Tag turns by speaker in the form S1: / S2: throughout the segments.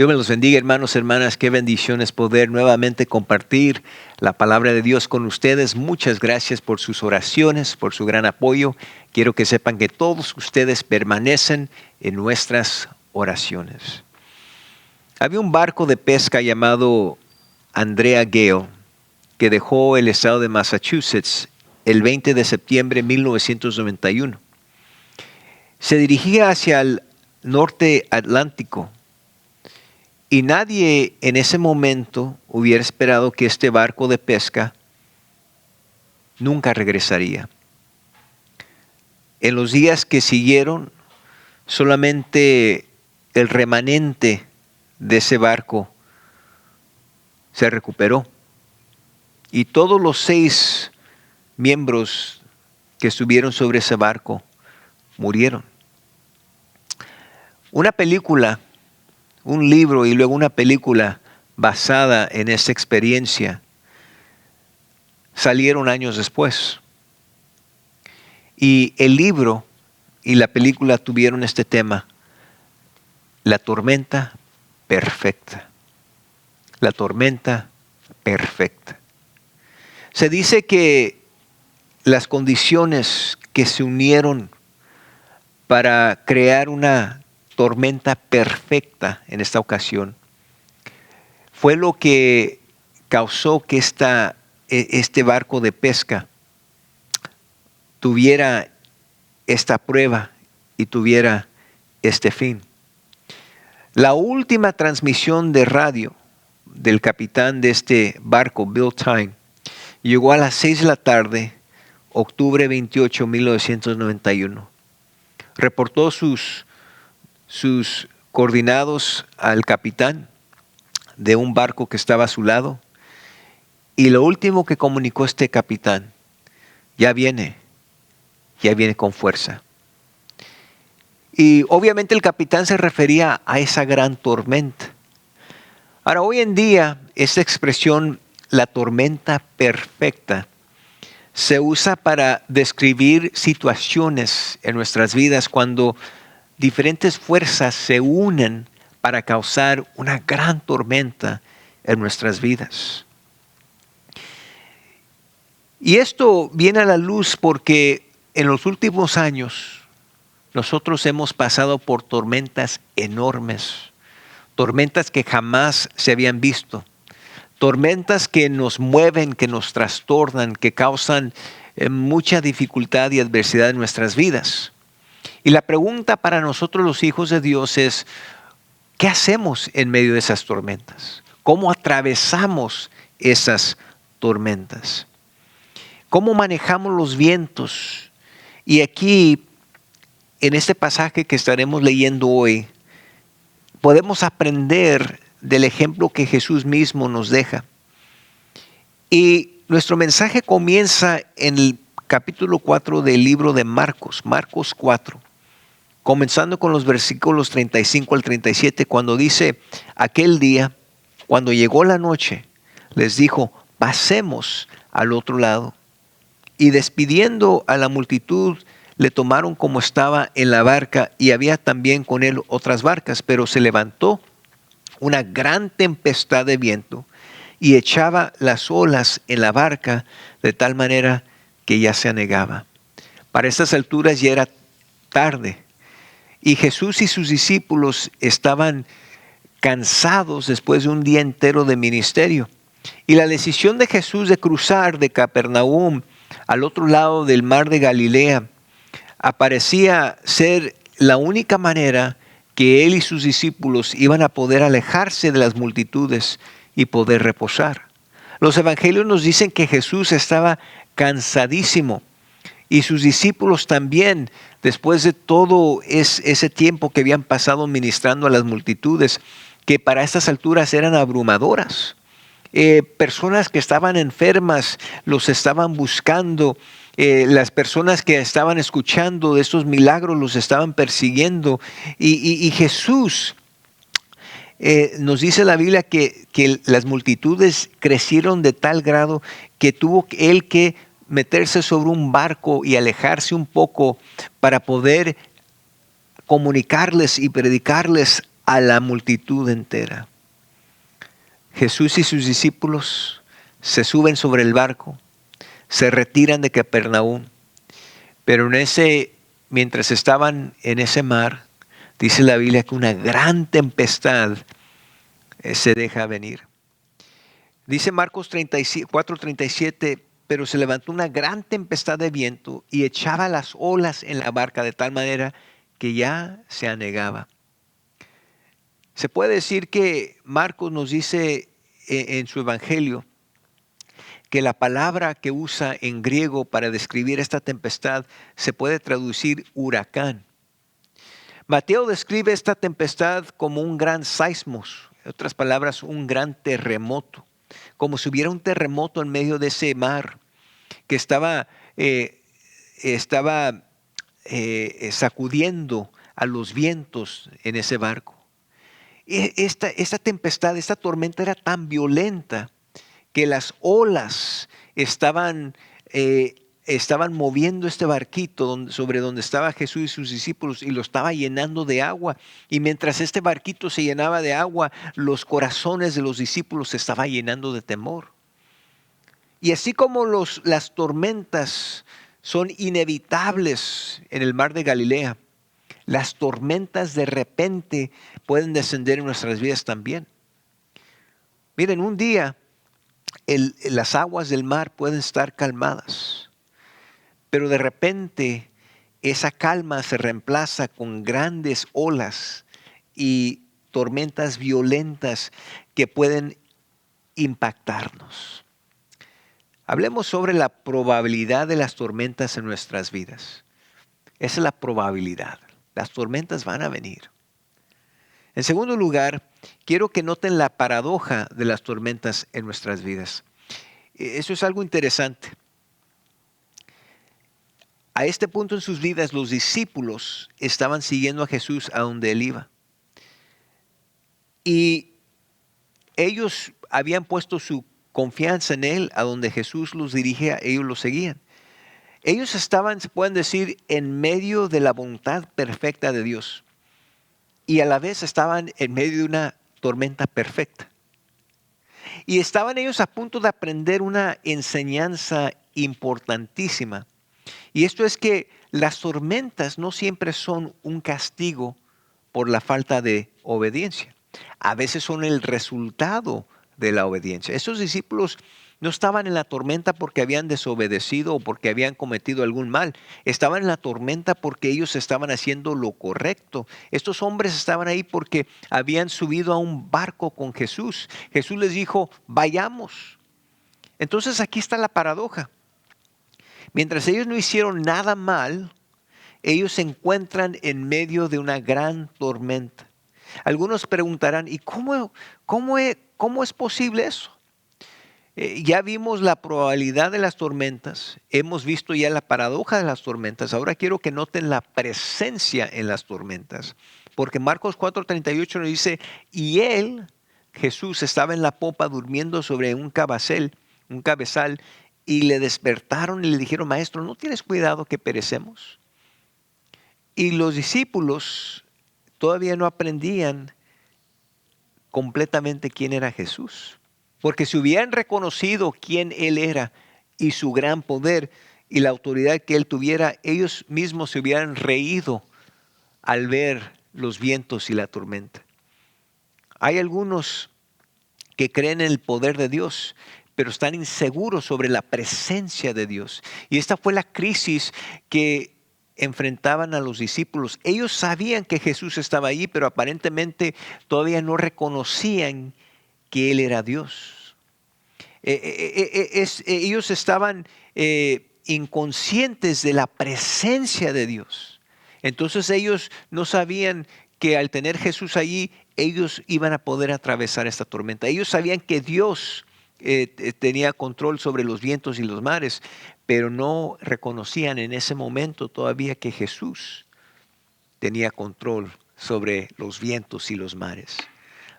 S1: Dios me los bendiga, hermanos, hermanas. Qué bendición es poder nuevamente compartir la palabra de Dios con ustedes. Muchas gracias por sus oraciones, por su gran apoyo. Quiero que sepan que todos ustedes permanecen en nuestras oraciones. Había un barco de pesca llamado Andrea Gale que dejó el estado de Massachusetts el 20 de septiembre de 1991. Se dirigía hacia el norte Atlántico. Y nadie en ese momento hubiera esperado que este barco de pesca nunca regresaría. En los días que siguieron, solamente el remanente de ese barco se recuperó. Y todos los 6 miembros que estuvieron sobre ese barco murieron. Una película, un libro y luego una película basada en esta experiencia salieron años después. Y el libro y la película tuvieron este tema: la tormenta perfecta. La tormenta perfecta. Se dice que las condiciones que se unieron para crear una tormenta perfecta en esta ocasión fue lo que causó que este barco de pesca tuviera esta prueba y tuviera este fin. La última transmisión de radio del capitán de este barco, Bill Tyne, llegó a las 6 de la tarde, octubre 28, 1991. Reportó sus coordinados al capitán de un barco que estaba a su lado. Y lo último que comunicó este capitán: ya viene con fuerza. Y obviamente el capitán se refería a esa gran tormenta. Ahora, hoy en día, esta expresión, la tormenta perfecta, se usa para describir situaciones en nuestras vidas cuando diferentes fuerzas se unen para causar una gran tormenta en nuestras vidas. Y esto viene a la luz porque en los últimos años nosotros hemos pasado por tormentas enormes, tormentas que jamás se habían visto, tormentas que nos mueven, que nos trastornan, que causan mucha dificultad y adversidad en nuestras vidas. Y la pregunta para nosotros los hijos de Dios es: ¿qué hacemos en medio de esas tormentas? ¿Cómo atravesamos esas tormentas? ¿Cómo manejamos los vientos? Y aquí, en este pasaje que estaremos leyendo hoy, podemos aprender del ejemplo que Jesús mismo nos deja. Y nuestro mensaje comienza en el capítulo 4 del libro de Marcos, Marcos 4. Comenzando con los versículos 35 al 37, cuando dice: aquel día, cuando llegó la noche, les dijo: pasemos al otro lado. Y despidiendo a la multitud, le tomaron como estaba en la barca, y había también con él otras barcas, pero se levantó una gran tempestad de viento y echaba las olas en la barca de tal manera que ya se anegaba. Para estas alturas ya era tarde. Y Jesús y sus discípulos estaban cansados después de un día entero de ministerio. Y la decisión de Jesús de cruzar de Capernaum al otro lado del mar de Galilea aparecía ser la única manera que él y sus discípulos iban a poder alejarse de las multitudes y poder reposar. Los evangelios nos dicen que Jesús estaba cansadísimo y sus discípulos también, después de todo ese tiempo que habían pasado ministrando a las multitudes, que para estas alturas eran abrumadoras. Personas que estaban enfermas los estaban buscando. Las personas que estaban escuchando de estos milagros los estaban persiguiendo. Y Jesús, nos dice la Biblia que las multitudes crecieron de tal grado que tuvo él que meterse sobre un barco y alejarse un poco para poder comunicarles y predicarles a la multitud entera. Jesús y sus discípulos se suben sobre el barco, se retiran de Capernaum, pero mientras estaban en ese mar, dice la Biblia que una gran tempestad se deja venir. Dice Marcos 4:37, pero se levantó una gran tempestad de viento y echaba las olas en la barca de tal manera que ya se anegaba. Se puede decir que Marcos nos dice en su evangelio que la palabra que usa en griego para describir esta tempestad se puede traducir huracán. Mateo describe esta tempestad como un gran seismos, en otras palabras, un gran terremoto, como si hubiera un terremoto en medio de ese mar que estaba sacudiendo a los vientos en ese barco. Esta tempestad, esta tormenta era tan violenta que las olas estaban moviendo este barquito sobre donde estaba Jesús y sus discípulos y lo estaba llenando de agua. Y mientras este barquito se llenaba de agua, los corazones de los discípulos se estaban llenando de temor. Y así como las tormentas son inevitables en el mar de Galilea, las tormentas de repente pueden descender en nuestras vidas también. Miren, un día las aguas del mar pueden estar calmadas, pero de repente esa calma se reemplaza con grandes olas y tormentas violentas que pueden impactarnos. Hablemos sobre la probabilidad de las tormentas en nuestras vidas. Esa es la probabilidad. Las tormentas van a venir. En segundo lugar, quiero que noten la paradoja de las tormentas en nuestras vidas. Eso es algo interesante. A este punto en sus vidas, los discípulos estaban siguiendo a Jesús a donde él iba. Y ellos habían puesto su confianza en él, a donde Jesús los dirigía, ellos lo seguían. Ellos estaban, se pueden decir, en medio de la voluntad perfecta de Dios. Y a la vez estaban en medio de una tormenta perfecta. Y estaban ellos a punto de aprender una enseñanza importantísima. Y esto es que las tormentas no siempre son un castigo por la falta de obediencia. A veces son el resultado de la obediencia. Esos discípulos no estaban en la tormenta porque habían desobedecido o porque habían cometido algún mal. Estaban en la tormenta porque ellos estaban haciendo lo correcto. Estos hombres estaban ahí porque habían subido a un barco con Jesús. Jesús les dijo, vayamos. Entonces aquí está la paradoja. Mientras ellos no hicieron nada mal, ellos se encuentran en medio de una gran tormenta. Algunos preguntarán, ¿y cómo es posible eso? Ya vimos la probabilidad de las tormentas, hemos visto ya la paradoja de las tormentas. Ahora quiero que noten la presencia en las tormentas, porque Marcos 4:38 nos dice, y él, Jesús, estaba en la popa durmiendo sobre un cabezal, y le despertaron y le dijeron, maestro, ¿no tienes cuidado que perecemos? Y los discípulos todavía no aprendían completamente quién era Jesús. Porque si hubieran reconocido quién Él era y su gran poder y la autoridad que Él tuviera, ellos mismos se hubieran reído al ver los vientos y la tormenta. Hay algunos que creen en el poder de Dios, pero están inseguros sobre la presencia de Dios. Y esta fue la crisis que enfrentaban a los discípulos. Ellos sabían que Jesús estaba allí, pero aparentemente todavía no reconocían que Él era Dios. Ellos estaban inconscientes de la presencia de Dios. Entonces ellos no sabían que al tener Jesús allí, ellos iban a poder atravesar esta tormenta. Ellos sabían que Dios tenía control sobre los vientos y los mares, pero no reconocían en ese momento todavía que Jesús tenía control sobre los vientos y los mares.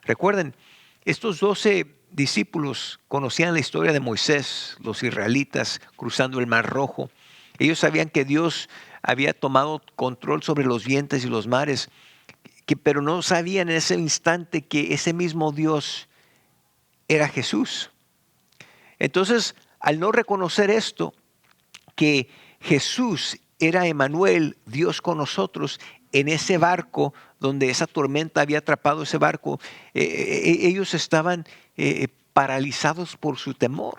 S1: Recuerden, estos 12 discípulos conocían la historia de Moisés, los israelitas cruzando el Mar Rojo. Ellos sabían que Dios había tomado control sobre los vientos y los mares, pero no sabían en ese instante que ese mismo Dios era Jesús. Entonces, al no reconocer esto, que Jesús era Emmanuel, Dios con nosotros, en ese barco donde esa tormenta había atrapado ese barco, ellos estaban paralizados por su temor.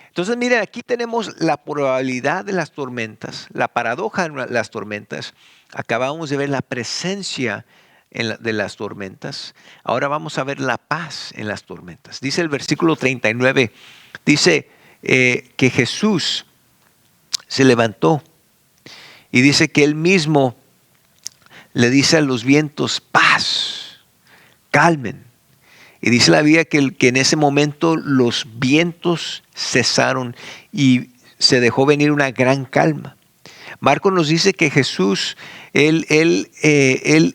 S1: Entonces, miren, aquí tenemos la probabilidad de las tormentas, la paradoja de las tormentas. Acabamos de ver la presencia de las tormentas. Ahora vamos a ver la paz en las tormentas. Dice el versículo 39, dice que Jesús se levantó y dice que él mismo le dice a los vientos, paz, calmen. Y dice la Biblia que en ese momento los vientos cesaron y se dejó venir una gran calma. Marcos nos dice que Jesús, él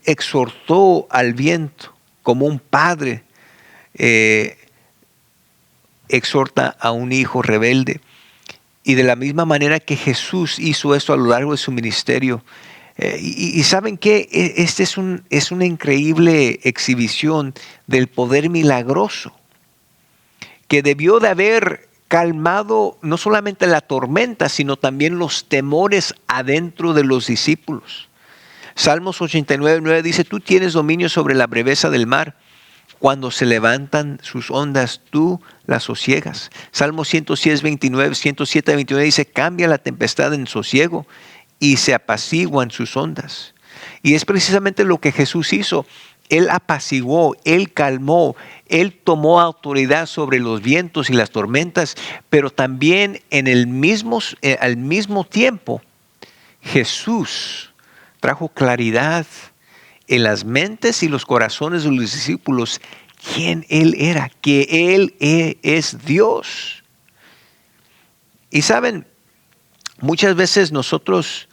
S1: exhortó al viento como un padre exhorta a un hijo rebelde. Y de la misma manera que Jesús hizo esto a lo largo de su ministerio. Y ¿saben qué? Este es una increíble exhibición del poder milagroso que debió de haber calmado no solamente la tormenta, sino también los temores adentro de los discípulos. Salmos 89:9 dice, tú tienes dominio sobre la breveza del mar. Cuando se levantan sus ondas, tú las sosiegas. Salmo 107:29 dice, cambia la tempestad en sosiego y se apaciguan sus ondas. Y es precisamente lo que Jesús hizo. Él apaciguó, Él calmó, Él tomó autoridad sobre los vientos y las tormentas, pero también al mismo tiempo, Jesús trajo claridad en las mentes y los corazones de los discípulos quién Él era, que Él es Dios. Y saben, muchas veces nosotros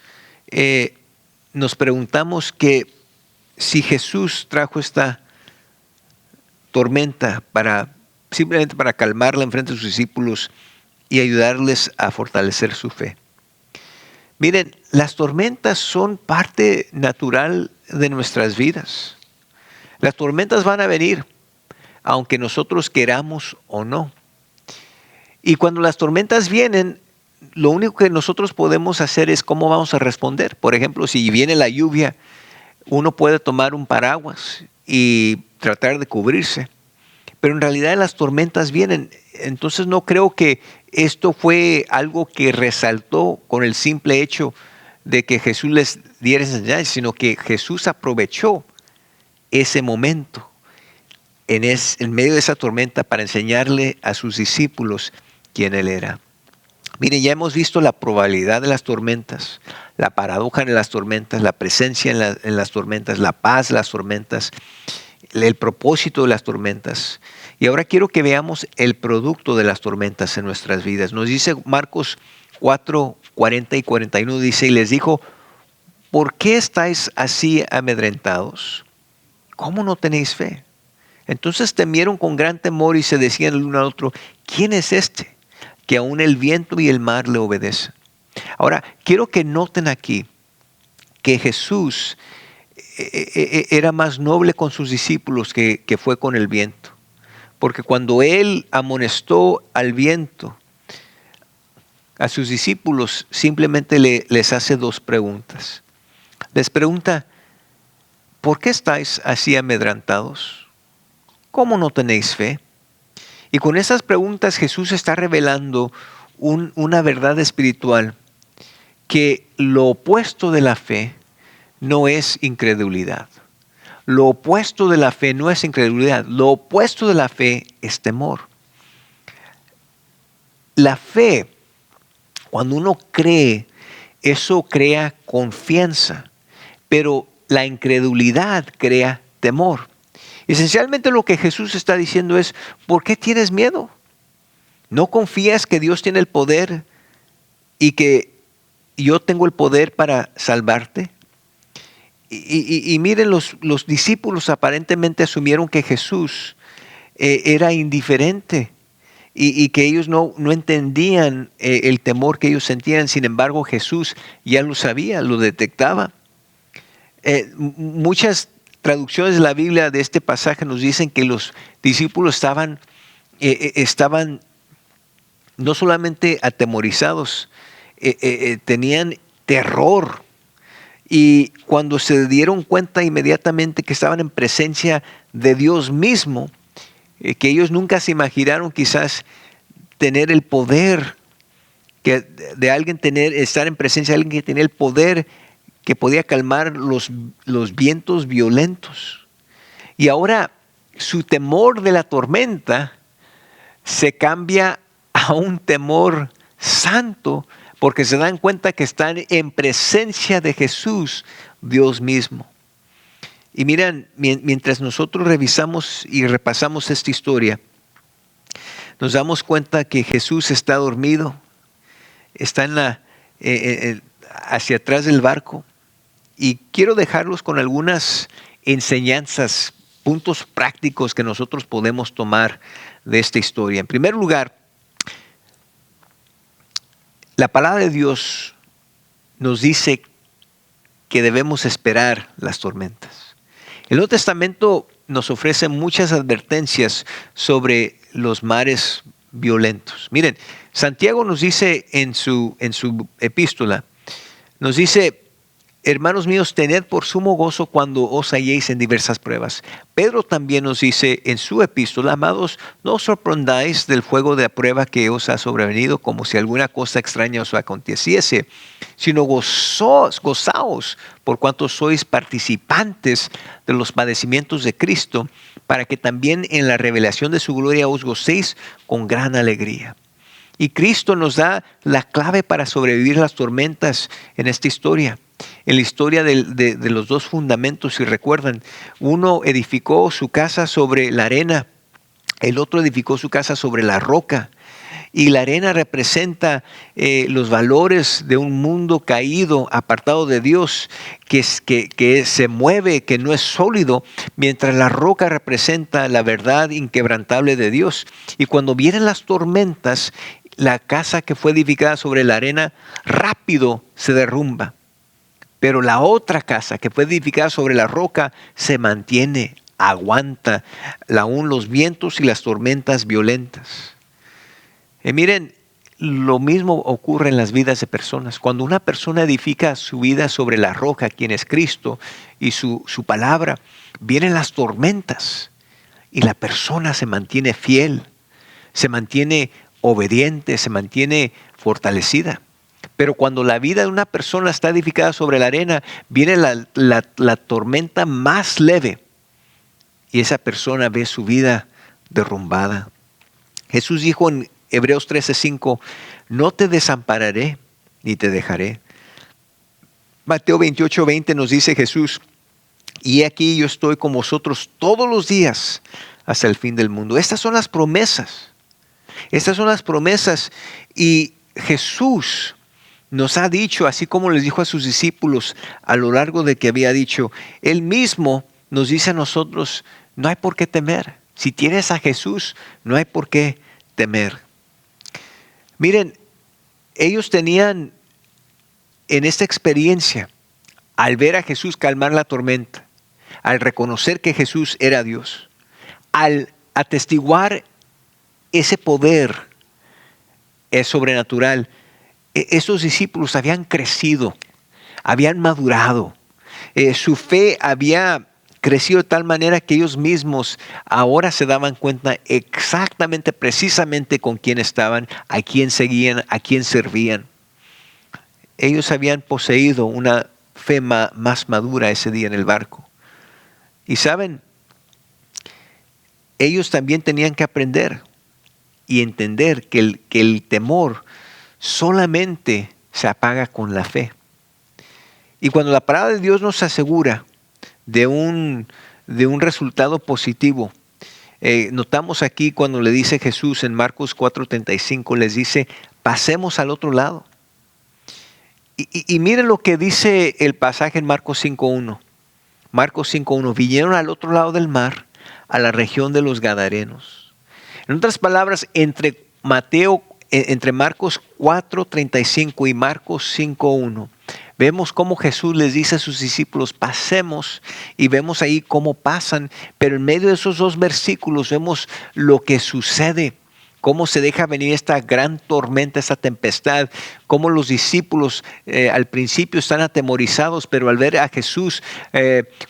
S1: nos preguntamos que si Jesús trajo esta tormenta simplemente para calmarla en frente de sus discípulos y ayudarles a fortalecer su fe. Miren, las tormentas son parte natural de nuestras vidas. Las tormentas van a venir, aunque nosotros queramos o no. Y cuando las tormentas vienen, lo único que nosotros podemos hacer es cómo vamos a responder. Por ejemplo, si viene la lluvia, uno puede tomar un paraguas y tratar de cubrirse. Pero en realidad las tormentas vienen. Entonces no creo que esto fue algo que resaltó con el simple hecho de que Jesús les diera esa señal, sino que Jesús aprovechó ese momento en medio de esa tormenta para enseñarle a sus discípulos quién Él era. Miren, ya hemos visto la probabilidad de las tormentas, la paradoja en las tormentas, la presencia en las tormentas, la paz en las tormentas, el propósito de las tormentas. Y ahora quiero que veamos el producto de las tormentas en nuestras vidas. Nos dice Marcos 4:40 y 41, dice, y les dijo, ¿por qué estáis así amedrentados? ¿Cómo no tenéis fe? Entonces temieron con gran temor y se decían el uno al otro, ¿quién es este que aún el viento y el mar le obedecen? Ahora, quiero que noten aquí que Jesús era más noble con sus discípulos que fue con el viento. Porque cuando Él amonestó al viento, a sus discípulos simplemente les hace dos preguntas. Les pregunta, ¿por qué estáis así amedrentados? ¿Cómo no tenéis fe? Y con esas preguntas Jesús está revelando una verdad espiritual, que lo opuesto de la fe no es incredulidad. Lo opuesto de la fe no es incredulidad. Lo opuesto de la fe es temor. La fe, cuando uno cree, eso crea confianza, pero la incredulidad crea temor. Esencialmente lo que Jesús está diciendo es, ¿por qué tienes miedo? ¿No confías que Dios tiene el poder y que yo tengo el poder para salvarte? Y miren, los discípulos aparentemente asumieron que Jesús era indiferente y que ellos no entendían el temor que ellos sentían. Sin embargo, Jesús ya lo sabía, lo detectaba. Muchas traducciones de la Biblia de este pasaje nos dicen que los discípulos estaban no solamente atemorizados, tenían terror. Y cuando se dieron cuenta inmediatamente que estaban en presencia de Dios mismo, que ellos nunca se imaginaron quizás tener el poder, que de alguien estar en presencia de alguien que tenía el poder que podía calmar los vientos violentos. Y ahora su temor de la tormenta se cambia a un temor santo, porque se dan cuenta que están en presencia de Jesús, Dios mismo. Y miren, mientras nosotros revisamos y repasamos esta historia, nos damos cuenta que Jesús está dormido, está hacia atrás del barco. Y quiero dejarlos con algunas enseñanzas, puntos prácticos que nosotros podemos tomar de esta historia. En primer lugar, la palabra de Dios nos dice que debemos esperar las tormentas. El Nuevo Testamento nos ofrece muchas advertencias sobre los mares violentos. Miren, Santiago nos dice en su epístola, nos dice: hermanos míos, tened por sumo gozo cuando os halléis en diversas pruebas. Pedro también nos dice en su epístola: amados, no os sorprendáis del fuego de la prueba que os ha sobrevenido, como si alguna cosa extraña os aconteciese, sino gozaos por cuanto sois participantes de los padecimientos de Cristo, para que también en la revelación de su gloria os gocéis con gran alegría. Y Cristo nos da la clave para sobrevivir las tormentas en esta historia. En la historia de los dos fundamentos, si recuerdan, uno edificó su casa sobre la arena, el otro edificó su casa sobre la roca. Y la arena representa los valores de un mundo caído, apartado de Dios, que se mueve, que no es sólido, mientras la roca representa la verdad inquebrantable de Dios. Y cuando vienen las tormentas, la casa que fue edificada sobre la arena rápido se derrumba. Pero la otra casa que fue edificada sobre la roca se mantiene, aguanta aún los vientos y las tormentas violentas. Miren, lo mismo ocurre en las vidas de personas. Cuando una persona edifica su vida sobre la roca, quien es Cristo, y su palabra, vienen las tormentas y la persona se mantiene fiel, se mantiene obediente, se mantiene fortalecida. Pero cuando la vida de una persona está edificada sobre la arena, viene la tormenta más leve y esa persona ve su vida derrumbada. Jesús dijo en Hebreos 13:5, no te desampararé ni te dejaré. Mateo 28:20 nos dice Jesús, y aquí yo estoy con vosotros todos los días hasta el fin del mundo. Estas son las promesas. Estas son las promesas y Jesús nos ha dicho, así como les dijo a sus discípulos a lo largo de que había dicho, Él mismo nos dice a nosotros, no hay por qué temer. Si tienes a Jesús, no hay por qué temer. Miren, ellos tenían en esta experiencia, al ver a Jesús calmar la tormenta, al reconocer que Jesús era Dios, al atestiguar ese poder sobrenatural, esos discípulos habían crecido, habían madurado, su fe había crecido de tal manera que ellos mismos ahora se daban cuenta exactamente, precisamente con quién estaban, a quién seguían, a quién servían. Ellos habían poseído una fe más madura ese día en el barco. Y saben, ellos también tenían que aprender y entender que el temor solamente se apaga con la fe. Y cuando la palabra de Dios nos asegura de un resultado positivo, notamos aquí cuando le dice Jesús en Marcos 4:35, les dice, pasemos al otro lado. Y miren lo que dice el pasaje en Marcos 5:1. Marcos 5:1, vinieron al otro lado del mar, a la región de los Gadarenos. En otras palabras, entre Marcos 4:35 y Marcos 5:1, Vemos cómo Jesús les dice a sus discípulos, pasemos, y vemos ahí cómo pasan, pero en medio de esos dos versículos vemos lo que sucede, cómo se deja venir esta gran tormenta, esta tempestad, cómo los discípulos al principio están atemorizados, pero al ver a Jesús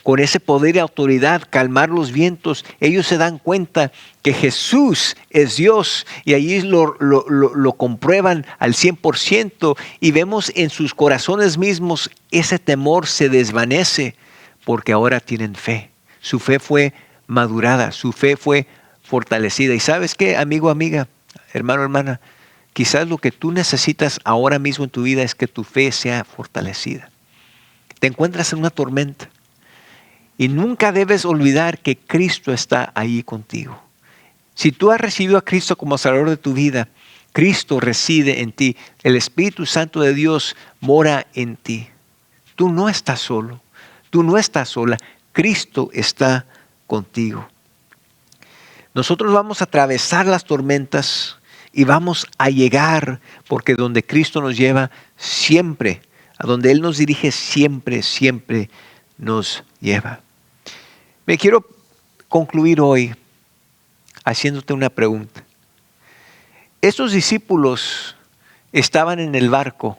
S1: con ese poder y autoridad calmar los vientos, ellos se dan cuenta que Jesús es Dios, y allí lo comprueban al 100%, y vemos en sus corazones mismos ese temor se desvanece porque ahora tienen fe. Su fe fue madurada, su fe fue fortalecida. Y ¿sabes qué, amigo, amiga, hermano, hermana? Quizás lo que tú necesitas ahora mismo en tu vida es que tu fe sea fortalecida. Te encuentras en una tormenta y nunca debes olvidar que Cristo está ahí contigo. Si tú has recibido a Cristo como Salvador de tu vida, Cristo reside en ti. El Espíritu Santo de Dios mora en ti. Tú no estás solo. Tú no estás sola. Cristo está contigo. Nosotros vamos a atravesar las tormentas y vamos a llegar, porque donde Cristo nos lleva siempre, a donde Él nos dirige siempre, siempre nos lleva. Me quiero concluir hoy haciéndote una pregunta. Estos discípulos estaban en el barco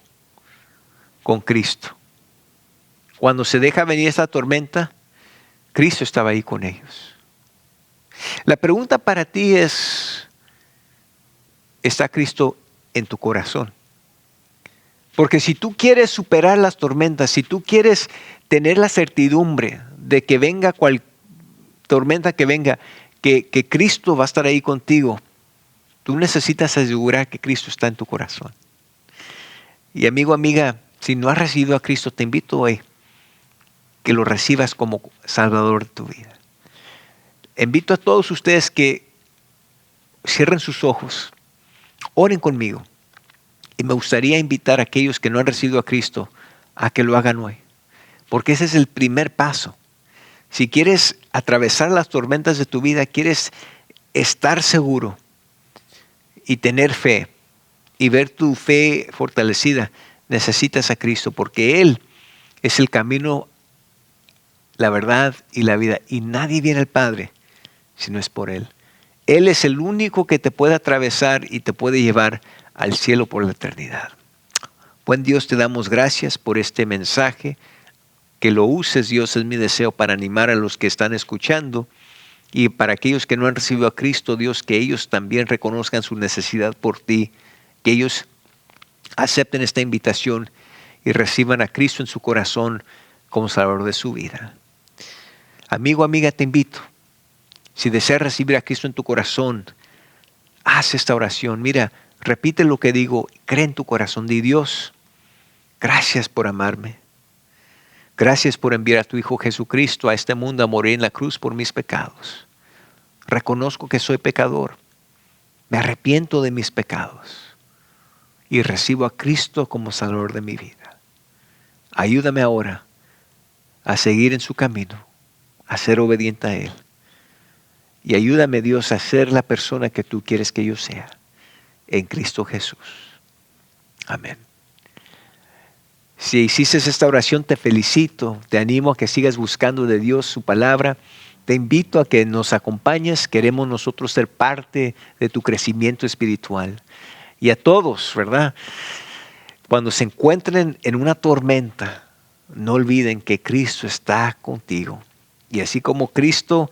S1: con Cristo. Cuando se deja venir esta tormenta, Cristo estaba ahí con ellos. La pregunta para ti es, ¿está Cristo en tu corazón? Porque si tú quieres superar las tormentas, si tú quieres tener la certidumbre de que venga cual tormenta que venga, que Cristo va a estar ahí contigo, tú necesitas asegurar que Cristo está en tu corazón. Y amigo, amiga, si no has recibido a Cristo, te invito hoy que lo recibas como Salvador de tu vida. Invito a todos ustedes que cierren sus ojos, oren conmigo. Y me gustaría invitar a aquellos que no han recibido a Cristo a que lo hagan hoy. Porque ese es el primer paso. Si quieres atravesar las tormentas de tu vida, quieres estar seguro y tener fe y ver tu fe fortalecida, necesitas a Cristo, porque Él es el camino, la verdad y la vida. Y nadie viene al Padre si no es por Él. Él es el único que te puede atravesar y te puede llevar al cielo por la eternidad. Buen Dios, te damos gracias por este mensaje. Que lo uses, Dios, es mi deseo para animar a los que están escuchando, y para aquellos que no han recibido a Cristo, Dios, que ellos también reconozcan su necesidad por ti, que ellos acepten esta invitación y reciban a Cristo en su corazón como Salvador de su vida. Amigo, amiga, te invito. Si deseas recibir a Cristo en tu corazón, haz esta oración. Mira, repite lo que digo, cree en tu corazón. Di: Dios, gracias por amarme. Gracias por enviar a tu Hijo Jesucristo a este mundo a morir en la cruz por mis pecados. Reconozco que soy pecador. Me arrepiento de mis pecados y recibo a Cristo como Salvador de mi vida. Ayúdame ahora a seguir en su camino, a ser obediente a Él. Y ayúdame, Dios, a ser la persona que tú quieres que yo sea en Cristo Jesús. Amén. Si hiciste esta oración, te felicito. Te animo a que sigas buscando de Dios su palabra. Te invito a que nos acompañes. Queremos nosotros ser parte de tu crecimiento espiritual. Y a todos, ¿verdad? Cuando se encuentren en una tormenta, no olviden que Cristo está contigo. Y así como Cristo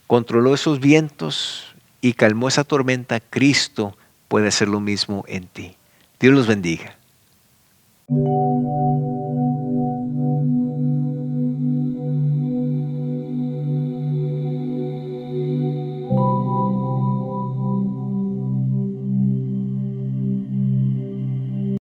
S1: controló esos vientos y calmó esa tormenta, Cristo puede hacer lo mismo en ti. Dios los bendiga.